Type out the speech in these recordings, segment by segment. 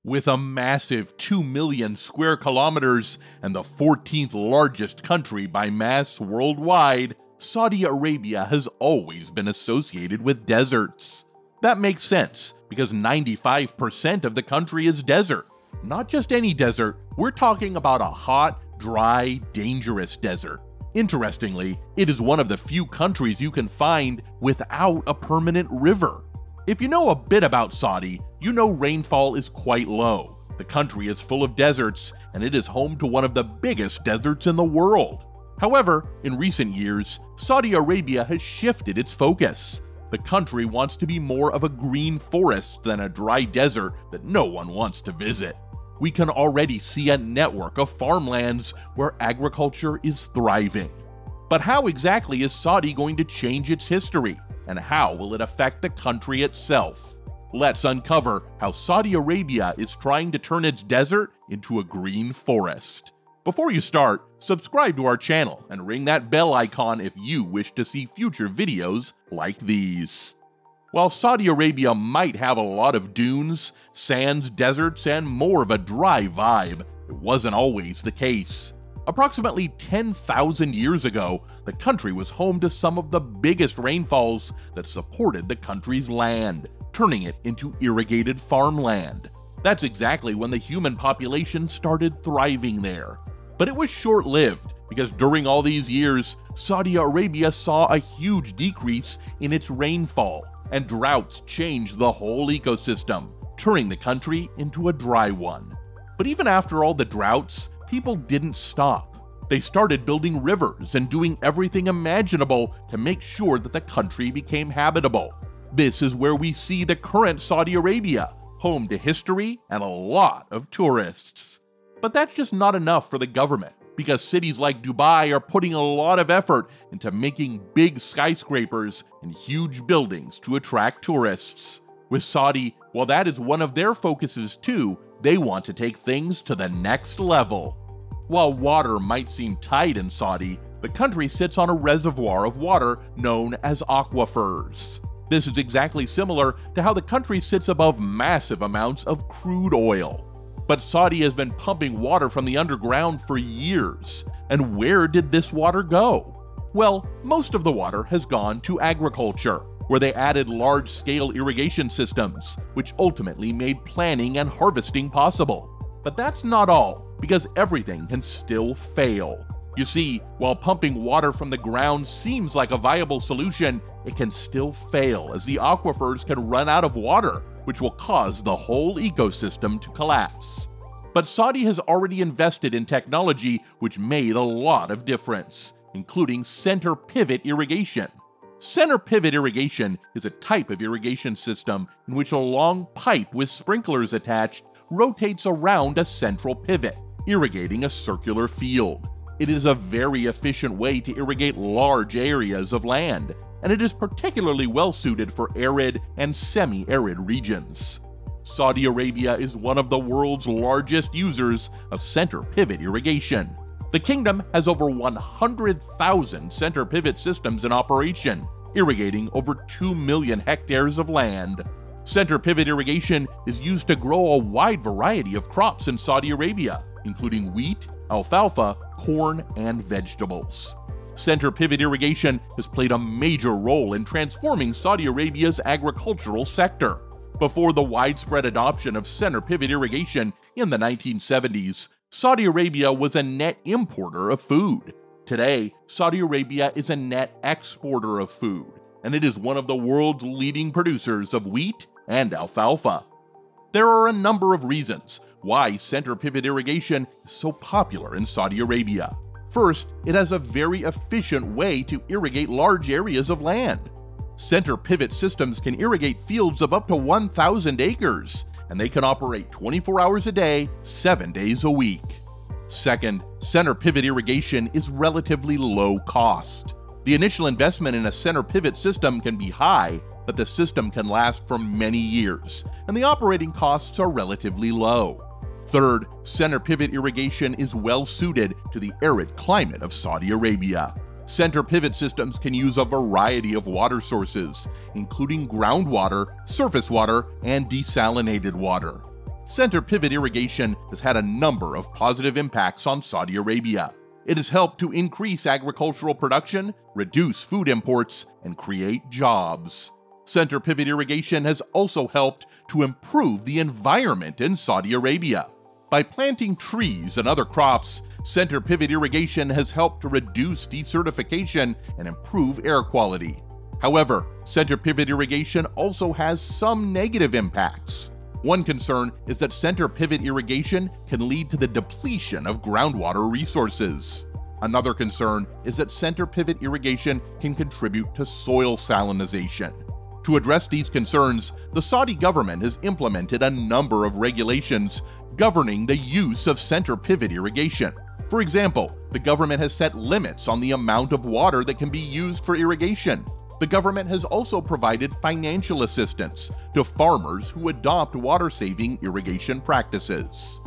With a massive 2 million square kilometers and the 14th largest country by mass worldwide, Saudi Arabia has always been associated with deserts. That makes sense, because 95% of the country is desert. Not just any desert, we're talking about a hot, dry, dangerous desert. Interestingly, it is one of the few countries you can find without a permanent river. If you know a bit about Saudi, you know rainfall is quite low. The country is full of deserts, and it is home to one of the biggest deserts in the world. However, in recent years, Saudi Arabia has shifted its focus. The country wants to be more of a green forest than a dry desert that no one wants to visit. We can already see a network of farmlands where agriculture is thriving. But how exactly is Saudi going to change its history? And how will it affect the country itself? Let's uncover how Saudi Arabia is trying to turn its desert into a green forest. Before you start, subscribe to our channel and ring that bell icon if you wish to see future videos like these. While Saudi Arabia might have a lot of dunes, sands, deserts, and more of a dry vibe, it wasn't always the case. Approximately 10,000 years ago, the country was home to some of the biggest rainfalls that supported the country's land, turning it into irrigated farmland. That's exactly when the human population started thriving there. But it was short-lived, because during all these years, Saudi Arabia saw a huge decrease in its rainfall, and droughts changed the whole ecosystem, turning the country into a dry one. But even after all the droughts, people didn't stop. They started building rivers and doing everything imaginable to make sure that the country became habitable. This is where we see the current Saudi Arabia, home to history and a lot of tourists. But that's just not enough for the government, because cities like Dubai are putting a lot of effort into making big skyscrapers and huge buildings to attract tourists. With Saudi, while that is one of their focuses too, they want to take things to the next level. While water might seem tight in Saudi, the country sits on a reservoir of water known as aquifers. This is exactly similar to how the country sits above massive amounts of crude oil. But Saudi has been pumping water from the underground for years. And where did this water go? Well, most of the water has gone to agriculture, where they added large-scale irrigation systems, which ultimately made planting and harvesting possible. But that's not all, because everything can still fail. You see, while pumping water from the ground seems like a viable solution, it can still fail as the aquifers can run out of water, which will cause the whole ecosystem to collapse. But Saudi has already invested in technology which made a lot of difference, including center pivot irrigation. Center pivot irrigation is a type of irrigation system in which a long pipe with sprinklers attached rotates around a central pivot, irrigating a circular field. It is a very efficient way to irrigate large areas of land, and it is particularly well suited for arid and semi-arid regions. Saudi Arabia is one of the world's largest users of center pivot irrigation. The kingdom has over 100,000 center pivot systems in operation, irrigating over 2 million hectares of land. Center pivot irrigation is used to grow a wide variety of crops in Saudi Arabia, including wheat, alfalfa, corn, and vegetables. Center pivot irrigation has played a major role in transforming Saudi Arabia's agricultural sector. Before the widespread adoption of center pivot irrigation in the 1970s, Saudi Arabia was a net importer of food. Today, Saudi Arabia is a net exporter of food, and it is one of the world's leading producers of wheat and alfalfa. There are a number of reasons why center pivot irrigation is so popular in Saudi Arabia. First, it has a very efficient way to irrigate large areas of land. Center pivot systems can irrigate fields of up to 1,000 acres, and they can operate 24 hours a day, 7 days a week. Second, center pivot irrigation is relatively low cost. The initial investment in a center pivot system can be high, but the system can last for many years, and the operating costs are relatively low. Third, center pivot irrigation is well suited to the arid climate of Saudi Arabia. Center pivot systems can use a variety of water sources, including groundwater, surface water, and desalinated water. Center pivot irrigation has had a number of positive impacts on Saudi Arabia. It has helped to increase agricultural production, reduce food imports, and create jobs. Center pivot irrigation has also helped to improve the environment in Saudi Arabia. By planting trees and other crops, center pivot irrigation has helped to reduce desertification and improve air quality. However, center pivot irrigation also has some negative impacts. One concern is that center pivot irrigation can lead to the depletion of groundwater resources. Another concern is that center pivot irrigation can contribute to soil salinization. To address these concerns, the Saudi government has implemented a number of regulations governing the use of center pivot irrigation. For example, the government has set limits on the amount of water that can be used for irrigation. The government has also provided financial assistance to farmers who adopt water-saving irrigation practices.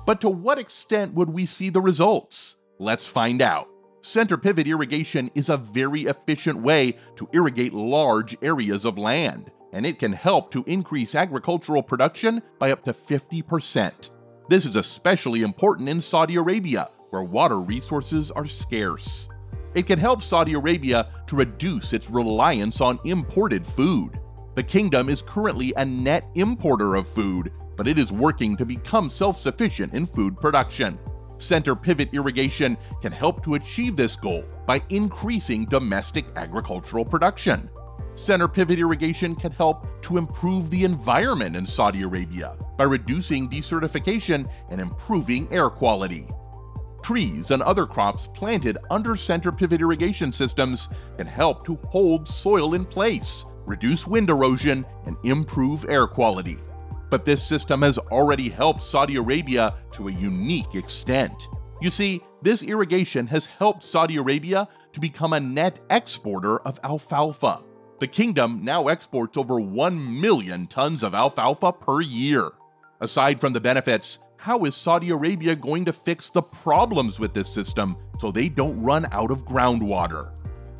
But to what extent would we see the results? Let's find out. Center pivot irrigation is a very efficient way to irrigate large areas of land, and it can help to increase agricultural production by up to 50%. This is especially important in Saudi Arabia, where water resources are scarce. It can help Saudi Arabia to reduce its reliance on imported food. The kingdom is currently a net importer of food, but it is working to become self-sufficient in food production. Center pivot irrigation can help to achieve this goal by increasing domestic agricultural production. Center pivot irrigation can help to improve the environment in Saudi Arabia by reducing desertification and improving air quality. Trees and other crops planted under center pivot irrigation systems can help to hold soil in place, reduce wind erosion, and improve air quality. But this system has already helped Saudi Arabia to a unique extent. You see, this irrigation has helped Saudi Arabia to become a net exporter of alfalfa. The kingdom now exports over 1 million tons of alfalfa per year. Aside from the benefits, how is Saudi Arabia going to fix the problems with this system so they don't run out of groundwater?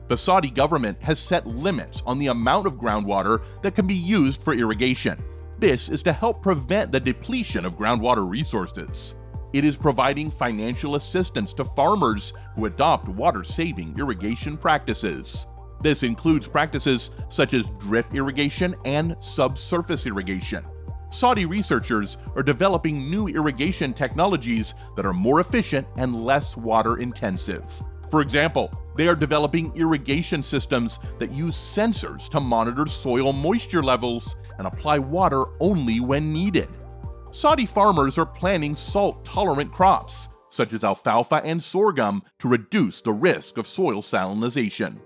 The Saudi government has set limits on the amount of groundwater that can be used for irrigation. This is to help prevent the depletion of groundwater resources. It is providing financial assistance to farmers who adopt water-saving irrigation practices. This includes practices such as drip irrigation and subsurface irrigation. Saudi researchers are developing new irrigation technologies that are more efficient and less water-intensive. For example, they are developing irrigation systems that use sensors to monitor soil moisture levels and apply water only when needed. Saudi farmers are planting salt-tolerant crops, such as alfalfa and sorghum, to reduce the risk of soil salinization.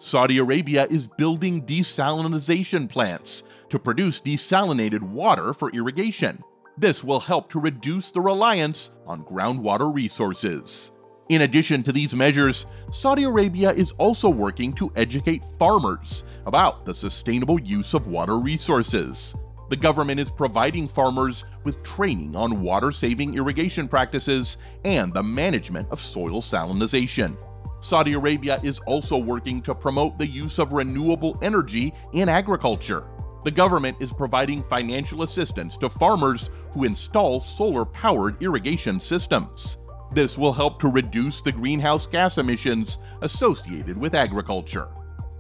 Saudi Arabia is building desalinization plants to produce desalinated water for irrigation. This will help to reduce the reliance on groundwater resources. In addition to these measures, Saudi Arabia is also working to educate farmers about the sustainable use of water resources. The government is providing farmers with training on water-saving irrigation practices and the management of soil salinization. Saudi Arabia is also working to promote the use of renewable energy in agriculture. The government is providing financial assistance to farmers who install solar-powered irrigation systems. This will help to reduce the greenhouse gas emissions associated with agriculture.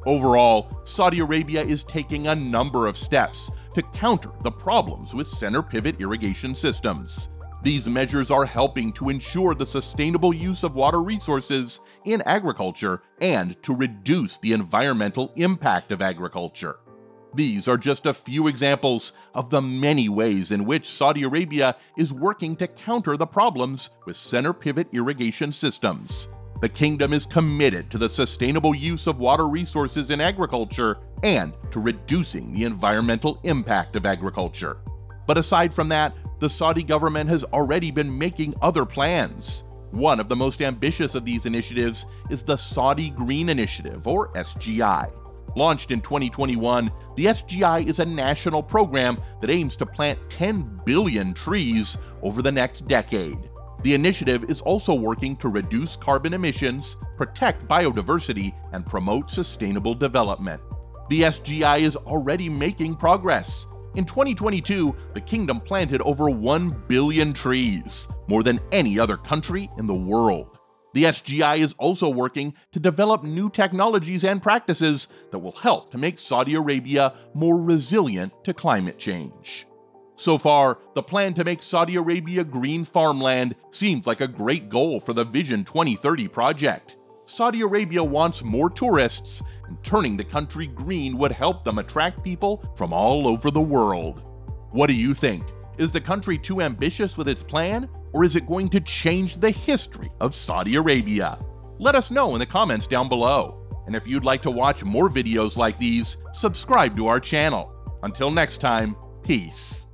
Overall, Saudi Arabia is taking a number of steps to counter the problems with center pivot irrigation systems. These measures are helping to ensure the sustainable use of water resources in agriculture and to reduce the environmental impact of agriculture. These are just a few examples of the many ways in which Saudi Arabia is working to counter the problems with center pivot irrigation systems. The kingdom is committed to the sustainable use of water resources in agriculture and to reducing the environmental impact of agriculture. But aside from that, the Saudi government has already been making other plans. One of the most ambitious of these initiatives is the Saudi Green Initiative, or SGI. Launched in 2021, the SGI is a national program that aims to plant 10 billion trees over the next decade. The initiative is also working to reduce carbon emissions, protect biodiversity, and promote sustainable development. The SGI is already making progress. In 2022, the kingdom planted over 1 billion trees, more than any other country in the world. The SGI is also working to develop new technologies and practices that will help to make Saudi Arabia more resilient to climate change. So far, the plan to make Saudi Arabia green farmland seems like a great goal for the Vision 2030 project. Saudi Arabia wants more tourists, and turning the country green would help them attract people from all over the world. What do you think? Is the country too ambitious with its plan, or is it going to change the history of Saudi Arabia? Let us know in the comments down below. And if you'd like to watch more videos like these, subscribe to our channel. Until next time, peace.